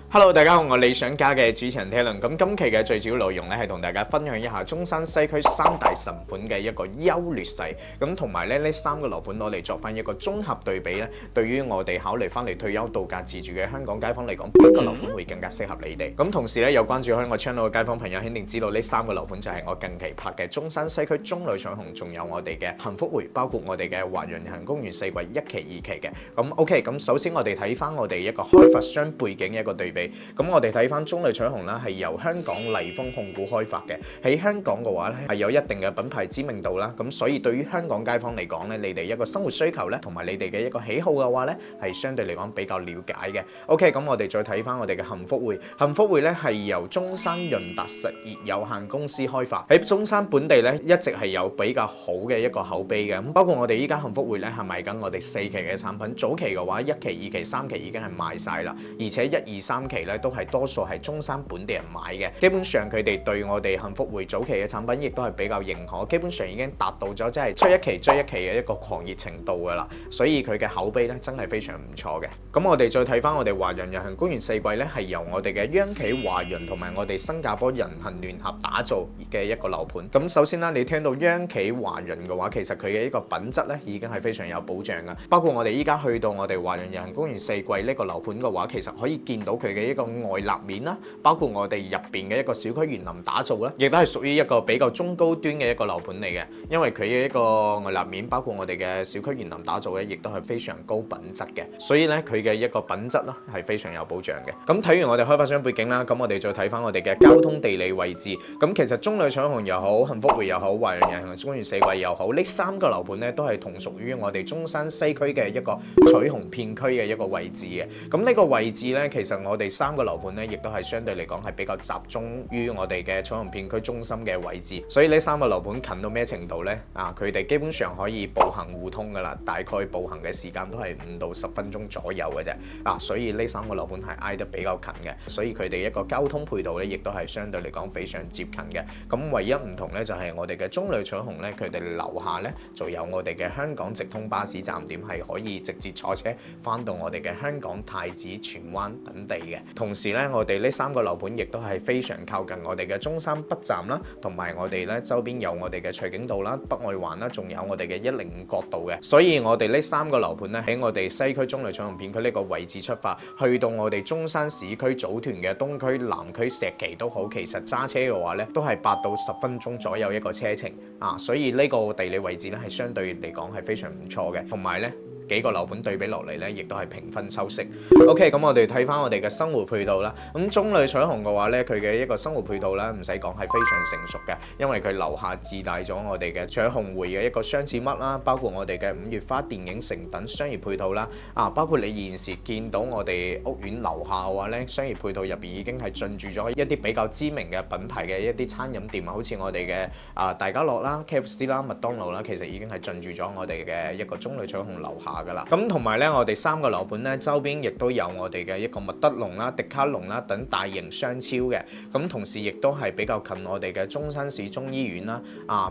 Hello，大家好，我係理想家嘅主持人 Talon。咁今期嘅最主要內容咧，係同大家分享一下中山西區三大神盤嘅一個優劣勢。咁同埋咧，呢三個樓盤攞嚟作翻一個綜合對比咧，對於我哋考慮翻嚟退休度假自住嘅香港街坊嚟講，邊個樓盤會更加適合你哋？咁同時咧，有關注香港 channel 嘅街坊朋友，肯定知道呢三個樓盤就係我近期拍嘅中山西區中旅彩虹，仲有我哋嘅幸福匯，包括我哋嘅華潤人行公園四季1期、2期嘅。咁 OK，咁首先我哋睇翻我哋一個開發商背景嘅一個對比。咁我哋睇翻中旅彩虹啦，係由香港麗豐控股開發嘅。喺香港嘅話咧，係有一定嘅品牌知名度啦。咁所以對於香港街坊嚟講咧，你哋一個生活需求咧，同埋你哋嘅一個喜好嘅話咧，係相對嚟講比較了解嘅。OK，咁我哋再睇翻我哋嘅幸福匯。幸福匯咧係由中山潤達實業有限公司開發，喺中山本地咧一直係有比較好嘅一個口碑嘅。咁包括我哋依家幸福匯咧係賣緊我哋4期嘅產品，早期嘅話1期、2期、3期已經係賣晒啦，而且1、2、3期咧都係多數係中山本地人買嘅，基本上佢哋對我哋幸福匯早期嘅產品亦都係比較認可，基本上已經達到咗即係追一期追一期嘅一個狂熱程度噶啦，所以佢嘅口碑咧真係非常唔錯嘅。咁我哋再睇翻我哋華潤人行公園4季咧，係由我哋嘅央企華潤同埋我哋新加坡人行聯合打造嘅一個樓盤。咁首先啦，你聽到央企華潤嘅話，其實佢嘅一個品質咧已經係非常有保障噶。包括我哋依家去到我哋華潤人行公園4季呢個樓盤嘅話，其實可以見到佢嘅一個外立面啦，包括我哋入邊嘅一個小區園林打造啦，亦都係屬於一個比較中高端嘅一個樓盤嚟嘅。因為佢嘅一個外立面，包括我哋嘅小區園林打造咧，亦都係非常高品質嘅。所以咧，佢嘅一個品質啦係非常有保障嘅。咁睇完我哋開發商背景啦，咁我哋再睇翻我哋嘅交通地理位置。咁其實中旅彩虹又好，幸福匯又好，華潤人行公園4季又好，呢三個樓盤咧都係同屬於我哋中山西區嘅一個彩虹片區嘅一個位置嘅。咁呢個位置咧，其實我哋三個樓盤咧，亦都係相對嚟講係比較集中於我哋嘅彩虹片區中心嘅位置。所以呢三個樓盤近到咩程度咧？佢哋基本上可以步行互通噶啦，大概步行嘅時間都係5到10分鐘左右嘅啫。所以呢三個樓盤係挨得比較近嘅，所以佢哋一個交通配套咧，亦都係相對嚟講非常接近嘅。咁唯一唔同咧，就係我哋嘅中旅彩虹咧，佢哋樓下咧就有我哋嘅香港直通巴士站點，係可以直接坐車翻到我哋嘅香港太子、荃灣等地嘅。同時咧，我哋呢三個樓盤亦都係非常靠近我哋嘅中山北站啦，同埋我哋咧周邊有我哋嘅翠景道啦、北愛環啦，仲有我哋嘅105角道嘅。所以我哋呢三個樓盤咧喺我哋西區中旅彩虹片區呢個位置出發，去到我哋中山市區組團嘅東區、南區、石岐都好，其實揸車嘅話咧都係8到10分鐘左右一個車程所以呢個地理位置咧係相對嚟講係非常唔錯嘅，同埋咧幾個樓盤對比落嚟咧，亦都係平分秋色。OK， 咁我哋睇翻我哋嘅生活配套啦。咁中旅彩虹嘅話咧，佢嘅一個生活配套啦，唔使講係非常成熟嘅，因為佢樓下自帶咗我哋嘅彩虹匯嘅一個雙子嘜啦，包括我哋嘅5月花電影城等商業配套啦。包括你現時見到我哋屋苑樓下嘅話咧，商業配套入邊已經係進駐咗一啲比較知名嘅品牌嘅一啲餐飲店啊，好似我哋嘅大家樂啦、KFC 啦、麥當勞啦，其實已經係進駐咗我哋嘅一個中旅彩虹樓下噶啦。咁同埋咧，我哋三個樓盤咧周邊亦都有我哋嘅一個麥德龍啦、迪卡龍啦等大型商超嘅。咁同時亦都係比較近我哋嘅中山市中醫院啦。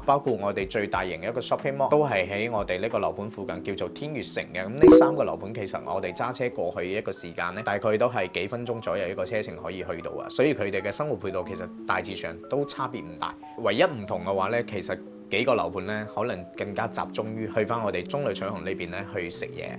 包括我哋最大型嘅一個 shopping mall 都係喺我哋呢個樓盤附近，叫做天悦城嘅。咁呢三個樓盤其實我哋揸車過去嘅一個時間咧，大概都係幾分鐘左右一個車程可以去到啊。所以佢哋嘅生活配套其實大致上都差別唔大。唯一唔同嘅話咧，其實幾個樓盤咧，可能更加集中於去翻我哋中旅彩虹呢邊咧去食嘢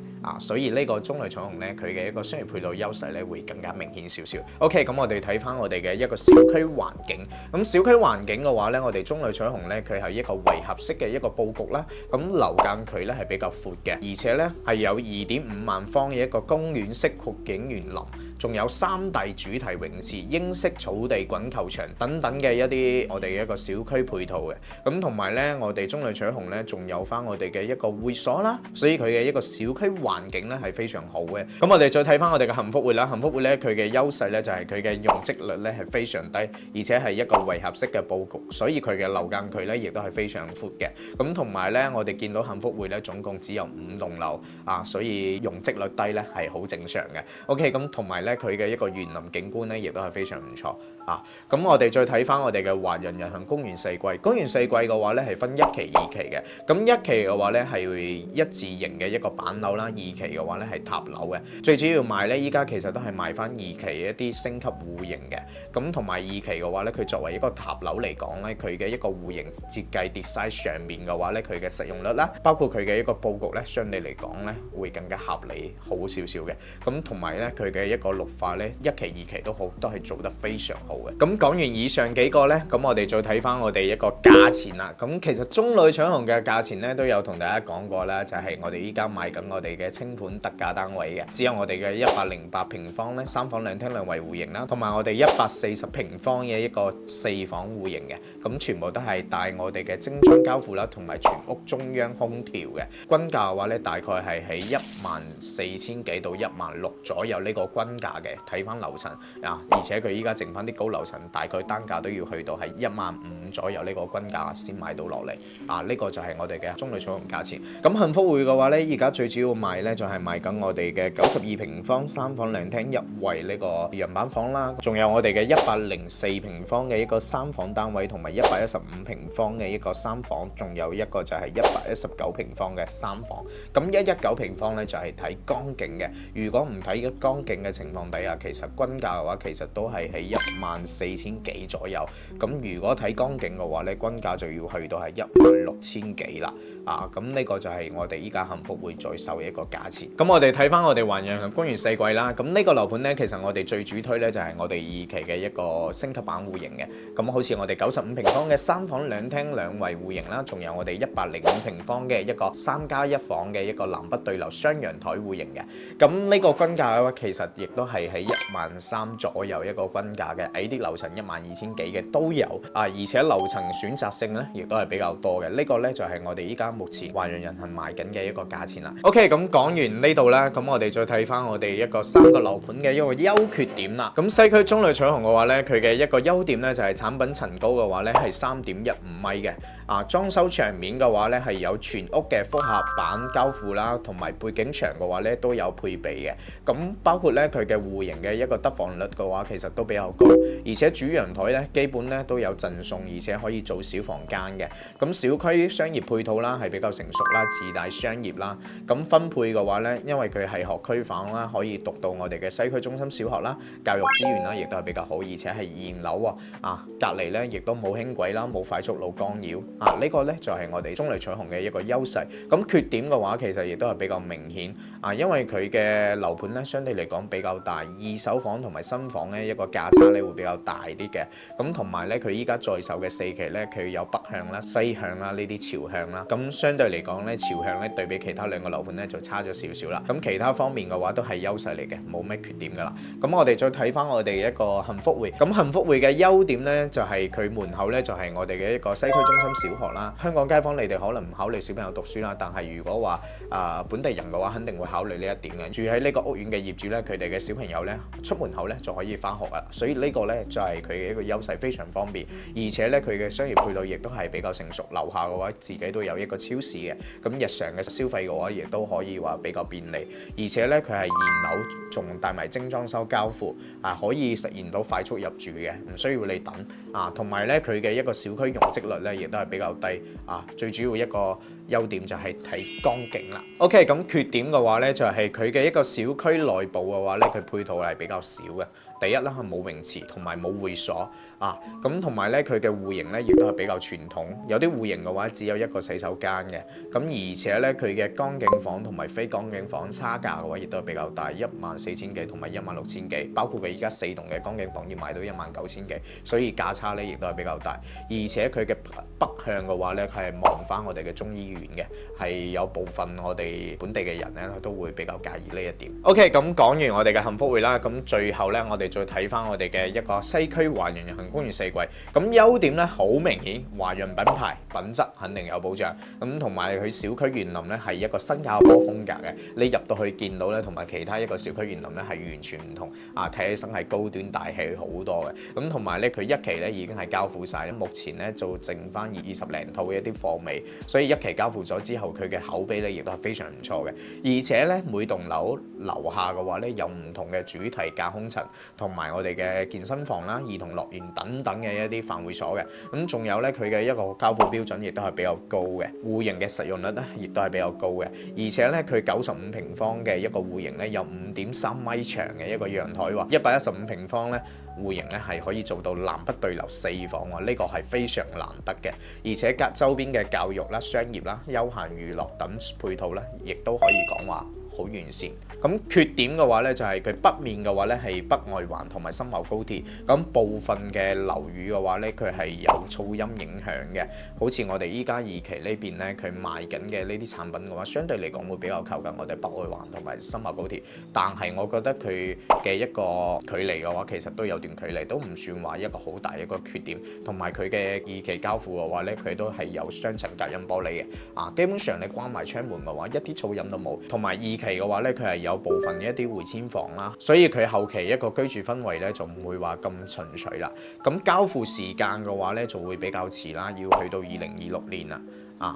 所以呢個中旅彩虹咧，佢嘅一個商業配套優勢咧會更加明顯少少。OK， 咁我哋睇翻我哋嘅一個小區環境。咁小區環境嘅話咧，我哋中旅彩虹咧，佢係一個圍合式嘅一個佈局啦。咁樓間距咧係比較闊嘅，而且咧係有2.5萬方嘅一個公園式闊景園林，仲有3大主題泳池、英式草地滾球場等等嘅一啲我哋嘅一個小區配套嘅。咁同埋咧，我哋中旅彩虹咧仲有翻我哋嘅一個會所啦，所以佢嘅一個小區環境咧係非常好嘅。咁我哋再睇翻我哋嘅幸福匯啦，幸福匯咧佢嘅優勢咧就係佢嘅容積率咧係非常低，而且係一個圍合式嘅佈局，所以佢嘅樓間距咧亦都係非常闊嘅。咁同埋咧，我哋見到幸福匯咧總共只有5棟樓所以容積率低咧係好正常嘅。OK， 咁同埋咧佢嘅一個園林景觀咧，亦都係非常唔錯啊。咁我哋再睇翻我哋嘅華人人行公園四季，公園四季嘅話咧係分一期、二期嘅。咁一期嘅話咧係會一字形嘅一個板樓啦，二期嘅話咧係塔樓嘅。最主要賣咧依家其實都係賣翻二期一啲升級戶型嘅。咁同埋二期嘅話咧，佢作為一個塔樓嚟講咧，佢嘅一個戶型設計 design 上面嘅話咧，佢嘅實用率啦，包括佢嘅一個佈局咧，相對嚟講咧會更加合理好少少嘅。咁同埋咧佢嘅一個綠化咧，一期、二期都好，都係做得非常好嘅。咁講完以上幾個咧，咁我哋再睇翻我哋一個價錢啦。咁其實中旅搶紅嘅價錢咧都有同大家講過啦，就係我哋依家賣緊我哋嘅清盤特價單位嘅，只有我哋嘅108平方咧3房2廳2衛戶型啦，同埋我哋140平方嘅一個4房戶型嘅，咁全部都係帶我哋嘅精裝交付啦，同埋全屋中央空調嘅。均價嘅話咧，大概係喺14000幾到16000左右呢個均價嘅。睇翻樓層啊，而且佢依家剩翻啲高樓層，大概單價都要去到係15000左右呢個均價先買到落嚟啊。呢個就係我哋嘅中旅搶紅價錢。咁幸福會嘅話咧，而家最主要賣咧就係賣緊我哋嘅92平方3房2廳1衛呢個樣板房啦，仲有我哋嘅104平方嘅一個3房單位，同埋115平方嘅一個3房，仲有一個就係119平方嘅3房。咁119平方咧就係睇江景嘅，如果唔睇江景嘅情況底下，其實均價嘅話其實都係喺14000幾左右。咁如果睇江景嘅話咧，均價就要去到係16000幾啦。啊，咁呢個就係我哋依家幸福會再售嘅一個價錢。咁我哋睇翻我哋華人人行公園四季啦。咁呢個樓盤咧，其實我哋最主推咧就係我哋2期嘅一個升級版戶型嘅。咁好似我哋95平方嘅3房2廳2衛戶型啦，仲有我哋105平方嘅一個3+1房嘅一個南北對流雙陽台戶型嘅。咁呢個均價嘅話，其實亦都係喺13000左右一個均價嘅，矮啲樓層12000幾嘅都有啊，而且樓層選擇性咧亦都係比較多嘅。呢個咧就係我哋依家目前華人人行賣緊嘅一個價錢啦。OK， 咁講完呢度啦，咁我哋再睇翻我哋一個3個樓盤嘅一個優缺點啦。咁西區中旅搶紅嘅話咧，佢嘅一個優點咧就係產品層高嘅話咧係3.15米嘅。啊，裝修牆面嘅話咧係有全屋嘅複合板交付啦，同埋背景牆嘅話咧都有配備嘅。咁包括咧佢嘅戶型嘅一個得房率嘅話，其實都比較高，而且主陽台咧基本咧都有贈送，而且可以做小房間嘅。咁小區商業配套啦係比較成熟啦，自帶商業啦。咁分配嘅話咧，因為佢係學區房啦，可以讀到我哋嘅西區中心小學啦，教育資源啦亦都係比較好，而且係現樓喎。啊，隔離咧亦都冇輕軌啦，冇快速路干擾。啊，呢個咧就係我哋中旅搶紅嘅一個優勢。咁缺點嘅話，其實亦都係比較明顯。啊，因為佢嘅樓盤咧相對嚟講比較大，二手房同埋新房咧一個價差咧會比較大啲嘅。咁同埋咧佢依家在售嘅4期咧，佢有北向啦、西向啦呢啲朝向啦。咁相對嚟講咧，朝向咧對比其他2個樓盤咧就差咗少少啦。咁其他方面嘅話都係優勢嚟嘅，冇咩缺點噶啦。咁我哋再睇翻我哋一個幸福會。咁幸福會嘅優點咧就係佢門口咧就係我哋嘅一個西區中心小學啦。香港街坊你哋可能唔考慮小朋友讀書啦，但係如果話本地人嘅話，肯定會考慮呢一點嘅。住喺呢個屋苑嘅業主咧，佢哋嘅小朋友咧出門口咧就可以翻學啦。所以呢個咧就係佢嘅一個優勢，非常方便。而且咧佢嘅商業配套亦都係比較成熟，樓下嘅話自己都有一個超市嘅。咁日常嘅消費嘅話，亦都可以話比較便利。而且咧佢係現樓，仲帶埋精裝修交付啊，可以實現到快速入住嘅，唔需要你等啊。同埋咧佢嘅一個小區容積率咧亦都係比較低啊。最主要一個優點就係睇江景啦。OK， 咁缺點嘅話咧就係佢嘅一個小區內部嘅話咧，佢配套係比較少嘅。第一啦係冇泳池同埋冇會所啊，咁同埋咧佢嘅戶型咧亦都係比較傳統，有啲戶型嘅話只有一個洗手間嘅。咁而且咧佢嘅江景房同埋非江景房差價嘅話亦都係比較大，14000幾同埋16000幾，包括佢依家4棟嘅江景房要賣到19000幾，所以價差咧亦都係比較大。而且佢嘅北向嘅話咧係望翻我哋嘅中醫院嘅，係有部分我哋本地嘅人咧都會比較介意呢一點。OK， 咁講完我哋嘅幸福會啦，咁最後咧我哋再睇翻我哋嘅一個西區華人人行公園四季。咁優點咧好明顯，華人品牌品質肯定有保障。咁同埋佢小區園林咧係一個新加坡風格嘅，你入到去見到咧同埋其他一個小區園林咧係完全唔同啊，睇起身係高端大氣好多嘅。咁同埋咧佢1期咧已經係交付晒，目前咧就剩翻20零套嘅一啲貨尾，所以一期交付咗之後，佢嘅口碑咧亦都係非常唔錯嘅。而且咧每棟樓樓下嘅話咧有唔同嘅主題架空層，同埋我哋嘅健身房啦、兒童樂園等等嘅一啲飯會所嘅。咁仲有咧佢嘅一個交付標準亦都係比較高嘅，戶型嘅實用率咧亦都係比較高嘅。而且咧佢95平方嘅一個戶型咧有5.3米長嘅一個陽台喎，115平方咧戶型咧係可以做到南北對流4房喎，呢個係非常難得嘅。而且隔周邊嘅教育啦、商業啦、休閒娛樂等配套咧，亦都可以講話好完善。咁缺點嘅話咧，就係佢北面嘅話咧係北外環同埋深茂高鐵，咁部分嘅樓宇嘅話咧，佢係有噪音影響嘅。好似我哋依家2期呢邊咧，佢賣緊嘅呢啲產品嘅話，相對嚟講會比較靠近我哋北外環同埋深茂高鐵。但係我覺得佢嘅一個距離嘅話，其實都有段距離，都唔算話一個好大一個缺點。同埋佢嘅2期交付嘅話咧，佢都係有雙層隔音玻璃嘅。基本上你關埋窗門嘅話，一啲噪音都冇。同埋2期嘅話咧，佢係有部分嘅一啲回遷房啦，所以佢後期一個居住氛圍咧就唔會話咁純粹啦。咁交付時間嘅話咧就會比較遲啦，要去到2026年啦。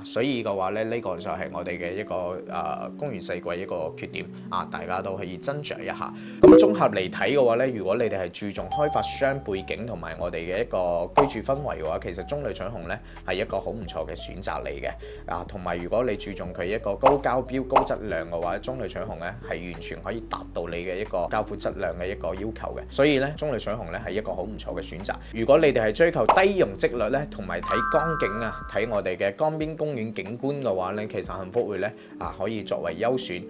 所以嘅話咧，呢個就係我哋嘅一個公園四季一個缺點大家都可以斟酌一下。咁綜合嚟睇嘅話咧，如果你哋係注重開發商背景同埋我哋嘅一個居住氛圍嘅話，其實中旅彩虹咧係一個好唔錯嘅選擇嚟嘅。同埋如果你注重佢一個高交標、高質量嘅話，中旅彩虹咧係完全可以達到你嘅一個交付質量嘅一個要求嘅。所以咧，中旅彩虹咧係一個好唔錯嘅選擇。如果你哋係追求低容積率咧，同埋睇江景睇我哋嘅江邊公園景觀嘅話咧，其實幸福匯咧可以作為優選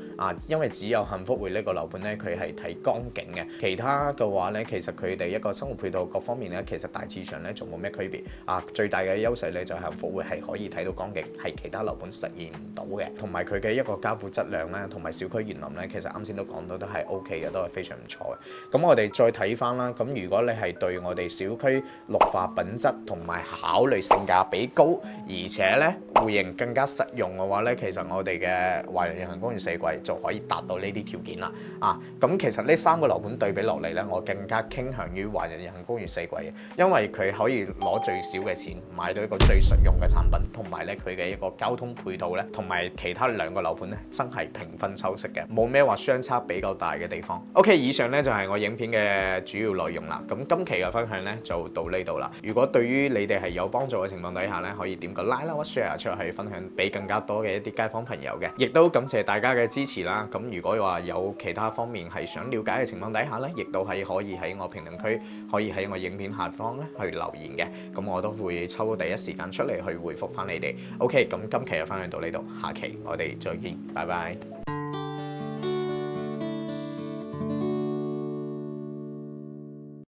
因為只有幸福匯呢個樓盤咧，佢係睇江景嘅，其他嘅話咧，其實佢哋一個生活配套各方面咧，其實大致上咧仲冇咩區別最大嘅優勢咧就係幸福匯係可以睇到江景，係其他樓盤實現唔到嘅，同埋佢嘅一個交付質量咧，同埋小區園林咧，其實啱先都講到都係 OK 嘅，都係非常唔錯嘅。咁我哋再睇翻啦，咁如果你係對我哋小區綠化品質同埋考慮性價比高，而且咧戶型更加實用嘅話咧，其實我哋嘅華人夜行公園四季就可以達到呢啲條件啦。咁其實呢3個樓盤對比落嚟咧，我更加傾向於華人夜行公園四季嘅，因為佢可以攞最少嘅錢買到一個最實用嘅產品，同埋咧佢嘅一個交通配套咧，同埋其他2個樓盤咧真係平分秋色嘅，冇咩話相差比較大嘅地方。OK， 以上咧就係我影片嘅主要內容啦。咁今期嘅分享咧就到呢度啦。如果對於你哋係有幫助嘅情況底下咧，可以點個 like 啦，或 share 出去分享俾更加多嘅一啲街坊朋友嘅，亦都感謝大家嘅支持啦。咁如果話有其他方面係想了解嘅情況底下咧，亦都係可以喺我評論區，可以喺我影片下方咧去留言嘅，咁我都會抽第一時間出嚟去回覆翻你哋。OK，咁今期就分享到呢度，下期我哋再見，拜拜。